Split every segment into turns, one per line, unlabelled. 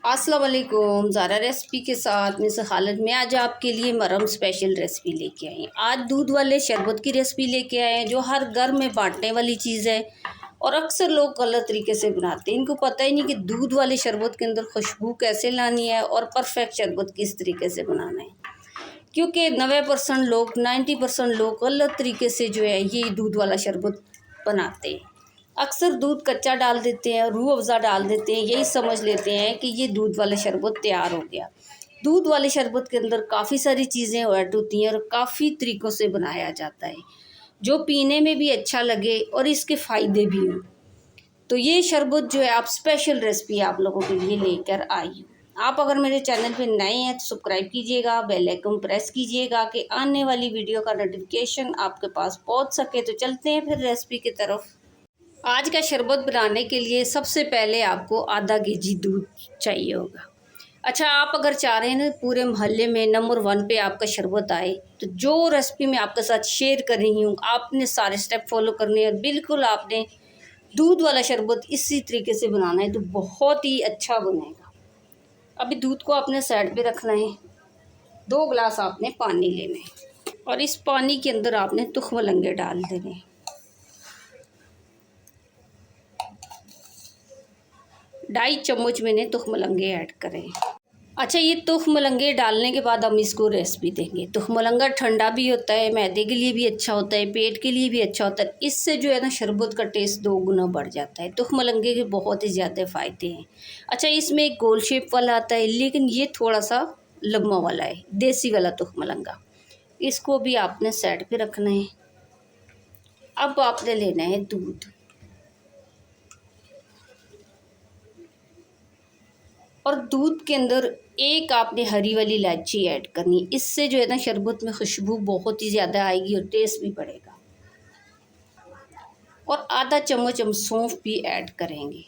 अस्सलाम वालेकुम। ज़ारा रेसिपी के साथ मिस खालिद में आज आपके लिए मरम स्पेशल रेसिपी लेके आई। आज दूध वाले शरबत की रेसिपी लेके आए हैं जो हर घर में बांटने वाली चीज़ है और अक्सर लोग गलत तरीके से बनाते हैं। इनको पता ही नहीं कि दूध वाले शरबत के अंदर खुशबू कैसे लानी है और परफेक्ट शरबत किस तरीके से बनाना है, क्योंकि 90% लोग गलत तरीके से जो है ये दूध वाला शरबत बनाते हैं। अक्सर दूध कच्चा डाल देते हैं, रूह अफ़ज़ा डाल देते हैं, यही समझ लेते हैं कि ये दूध वाला शरबत तैयार हो गया। दूध वाले शरबत के अंदर काफ़ी सारी चीज़ें ऐड होती हैं और काफ़ी तरीक़ों से बनाया जाता है जो पीने में भी अच्छा लगे और इसके फ़ायदे भी हों। तो ये शरबत जो है आप स्पेशल रेसिपी आप लोगों के लिए लेकर आई हूँ। आप अगर मेरे चैनल पे नए हैं तो सब्सक्राइब कीजिएगा, बेल आइकन प्रेस कीजिएगा कि आने वाली वीडियो का नोटिफिकेशन आपके पास पहुँच सके। तो चलते हैं फिर रेसिपी की तरफ। आज का शरबत बनाने के लिए सबसे पहले आपको आधा केजी दूध चाहिए होगा। अच्छा, आप अगर चाह रहे हैं ना पूरे मोहल्ले में नंबर 1 पे आपका शरबत आए, तो जो रेसिपी मैं आपके साथ शेयर कर रही हूँ आपने सारे स्टेप फॉलो करने हैं और बिल्कुल आपने दूध वाला शरबत इसी तरीके से बनाना है तो बहुत ही अच्छा बनेगा। अभी दूध को आपने साइड पे रखना है। 2 गिलास आपने पानी लेना है और इस पानी के अंदर आपने तुख मलंगे डाल देने हैं। 2.5 चम्मच मैंने तुख मलंगे ऐड करें। अच्छा, ये तुख मलंगे डालने के बाद हम इसको रेसिपी देंगे। तुख मलंगा ठंडा भी होता है, मैदे के लिए भी अच्छा होता है, पेट के लिए भी अच्छा होता है। इससे जो है ना शरबत का टेस्ट 2 गुना बढ़ जाता है। तुख मलंगे के बहुत ही ज़्यादा फ़ायदे हैं। अच्छा, इसमें एक गोल शेप वाला आता है लेकिन ये थोड़ा सा लम्बा वाला है, देसी वाला तुख मलंगा। इसको भी आपने साइड पे रखना है। अब आपने लेना है दूध और दूध के अंदर एक आपने हरी वाली इलायची ऐड करनी। इससे जो है ना शरबत में खुशबू बहुत ही ज़्यादा आएगी और टेस्ट भी बढ़ेगा। और आधा चम्मच हम सौंफ भी ऐड करेंगे।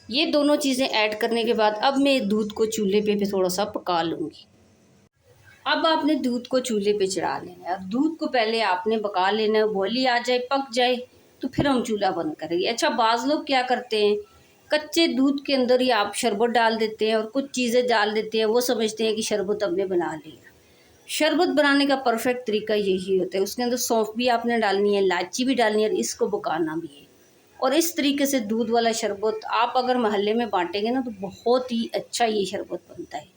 ये दोनों चीज़ें ऐड करने के बाद अब मैं दूध को चूल्हे पे थोड़ा सा पका लूँगी। अब आपने दूध को चूल्हे पे चढ़ा लेना है और दूध को पहले आपने पका लेना है। बॉली आ जाए, पक जाए तो फिर हम चूल्हा बंद करेंगे। अच्छा, बाज़ लोग क्या करते हैं, कच्चे दूध के अंदर ही आप शरबत डाल देते हैं और कुछ चीज़ें डाल देते हैं। वो समझते हैं कि शरबत हमने बना लिया। शरबत बनाने का परफेक्ट तरीका यही होता है। उसके अंदर सौंफ भी आपने डालनी है, इलायची भी डालनी है और इसको पकाना भी है। और इस तरीके से दूध वाला शरबत आप अगर मोहल्ले में बांटेंगे ना तो बहुत ही अच्छा ये शरबत बनता है।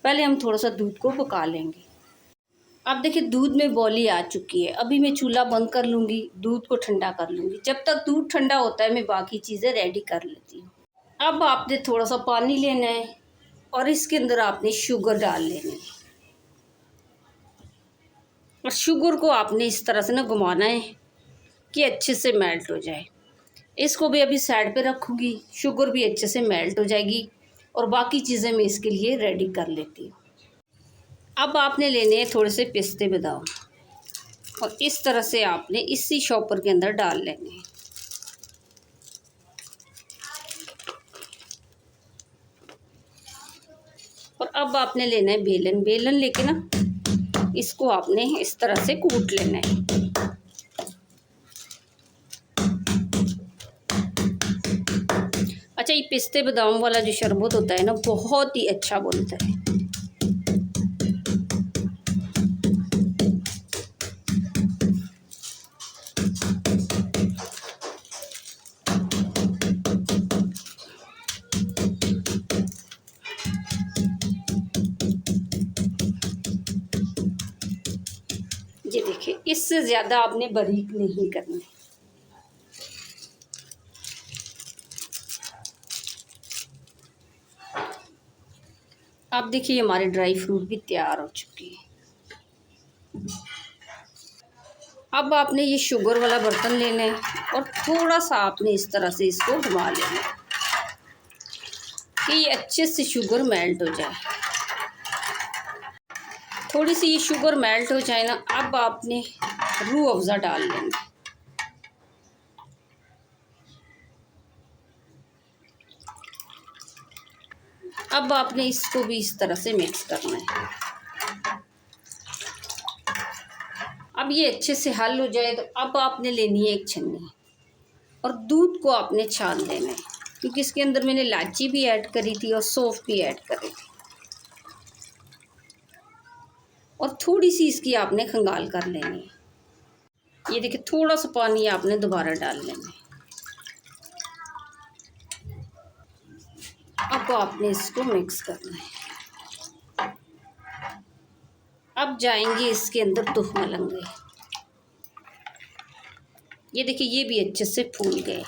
पहले हम थोड़ा सा दूध को पका लेंगे। अब देखिए दूध में बॉली आ चुकी है। अभी मैं चूल्हा बंद कर लूँगी, दूध को ठंडा कर लूँगी। जब तक दूध ठंडा होता है मैं बाकी चीज़ें रेडी कर लेती हूँ। अब आपने थोड़ा सा पानी लेना है और इसके अंदर आपने शुगर डाल लेनी है और शुगर को आपने इस तरह से ना घुमाना है कि अच्छे से मेल्ट हो जाए। इसको भी अभी साइड पे रखूँगी, शुगर भी अच्छे से मेल्ट हो जाएगी और बाकी चीज़ें मैं इसके लिए रेडी कर लेती हूँ। अब आपने लेने हैं थोड़े से पिस्ते बादाम और इस तरह से आपने इसी शॉपर के अंदर डाल लेने हैं। और अब आपने लेना है बेलन। बेलन लेके ना इसको आपने इस तरह से कूट लेना है। अच्छा, ये पिस्ते बादाम वाला जो शरबत होता है ना बहुत ही अच्छा बनता है। ये देखिए, इससे ज़्यादा आपने बारीक नहीं करना है। अब देखिए हमारे ड्राई फ्रूट भी तैयार हो चुके हैं। अब आपने ये शुगर वाला बर्तन लेना है और थोड़ा सा आपने इस तरह से इसको घुमा लेना है कि ये अच्छे से शुगर मेल्ट हो जाए। थोड़ी सी ये शुगर मेल्ट हो जाए ना, अब आपने रूह अफ़ज़ा डाल लेना। अब आपने इसको भी इस तरह से मिक्स करना है। अब ये अच्छे से हल हो जाए तो अब आपने लेनी है एक छन्नी और दूध को आपने छान लेना है। क्योंकि इसके अंदर मैंने इलायची भी ऐड करी थी और सौंफ भी ऐड करी थी। और थोड़ी सी इसकी आपने खंगाल कर लेनी है। ये देखिए थोड़ा सा पानी आपने दोबारा डाल लेना है। अब आपने इसको मिक्स करना है। अब जाएंगे इसके अंदर तुखमलंगे। ये देखिए ये भी अच्छे से फूल गए।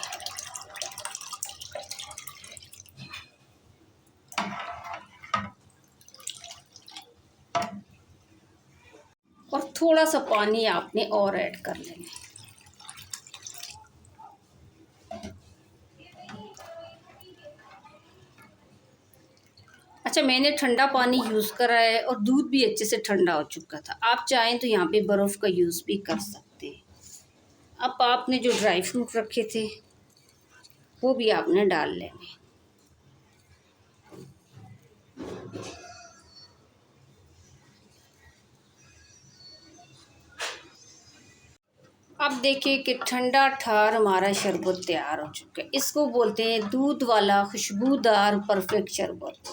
और थोड़ा सा पानी आपने और ऐड कर लेना है। अच्छा, मैंने ठंडा पानी यूज़ करा है और दूध भी अच्छे से ठंडा हो चुका था। आप चाहें तो यहाँ पे बर्फ़ का यूज़ भी कर सकते हैं। अब आपने जो ड्राई फ्रूट रखे थे वो भी आपने डाल लेने। अब देखिए कि ठंडा ठार हमारा शरबत तैयार हो चुका है। इसको बोलते हैं दूध वाला खुशबूदार परफेक्ट शरबत।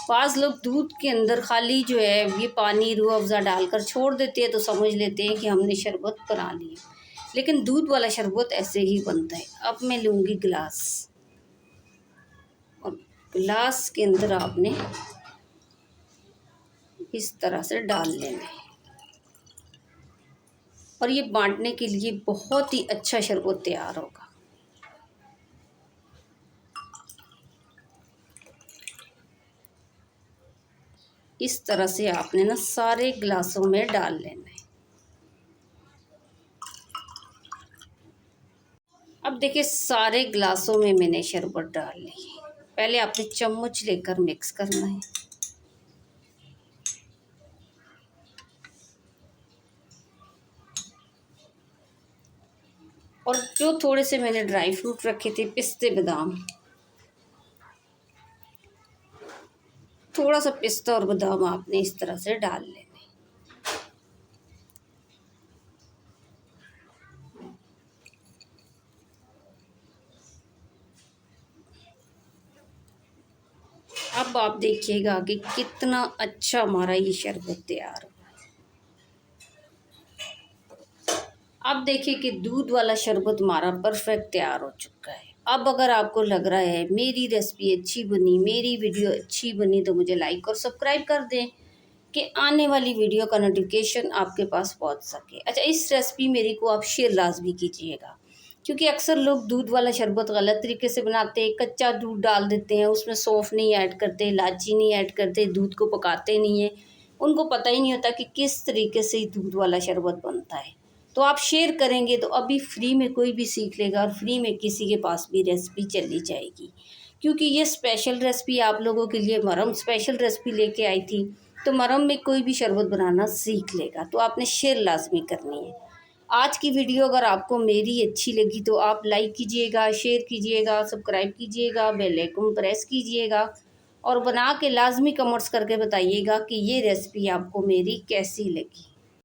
बाज़ लोग दूध के अंदर खाली जो है ये पानी रूह अफ़ज़ा डालकर छोड़ देते हैं तो समझ लेते हैं कि हमने शरबत बना लिया, लेकिन दूध वाला शरबत ऐसे ही बनता है। अब मैं लूँगी गिलास और गिलास के अंदर आपने इस तरह से डाल लेना है और ये बांटने के लिए बहुत ही अच्छा शरबत तैयार होगा। इस तरह से आपने ना सारे गिलासों में डाल लेना है। अब देखिए सारे गिलासों में मैंने शरबत डाल ली है। पहले आपने चम्मच लेकर मिक्स करना है। और जो थोड़े से मैंने ड्राई फ्रूट रखे थे, पिस्ते बादाम, थोड़ा सा पिस्ता और बादाम आपने इस तरह से डाल लेने। अब आप देखिएगा कि कितना अच्छा हमारा ये शरबत तैयार हो। अब देखिए कि दूध वाला शरबत हमारा परफेक्ट तैयार हो चुका है। अब अगर आपको लग रहा है मेरी रेसिपी अच्छी बनी, मेरी वीडियो अच्छी बनी, तो मुझे लाइक और सब्सक्राइब कर दें कि आने वाली वीडियो का नोटिफिकेशन आपके पास पहुंच सके। अच्छा, इस रेसिपी मेरी को आप शेयर लाजमी कीजिएगा, क्योंकि अक्सर लोग दूध वाला शरबत गलत तरीके से बनाते हैं। कच्चा दूध डाल देते हैं, उसमें सौंफ नहीं ऐड करते, इलायची नहीं ऐड करते, दूध को पकाते नहीं है। उनको पता ही नहीं होता कि किस तरीके से दूध वाला शरबत बनता है। तो आप शेयर करेंगे तो अभी फ्री में कोई भी सीख लेगा और फ्री में किसी के पास भी रेसिपी चली जाएगी। क्योंकि ये स्पेशल रेसिपी आप लोगों के लिए मरम स्पेशल रेसिपी लेके आई थी, तो मरम में कोई भी शरबत बनाना सीख लेगा। तो आपने शेयर लाजमी करनी है। आज की वीडियो अगर आपको मेरी अच्छी लगी तो आप लाइक कीजिएगा, शेयर कीजिएगा, सब्सक्राइब कीजिएगा, बेल आइकन प्रेस कीजिएगा और बना के लाजमी कमेंट्स करके बताइएगा कि ये रेसिपी आपको मेरी कैसी लगी।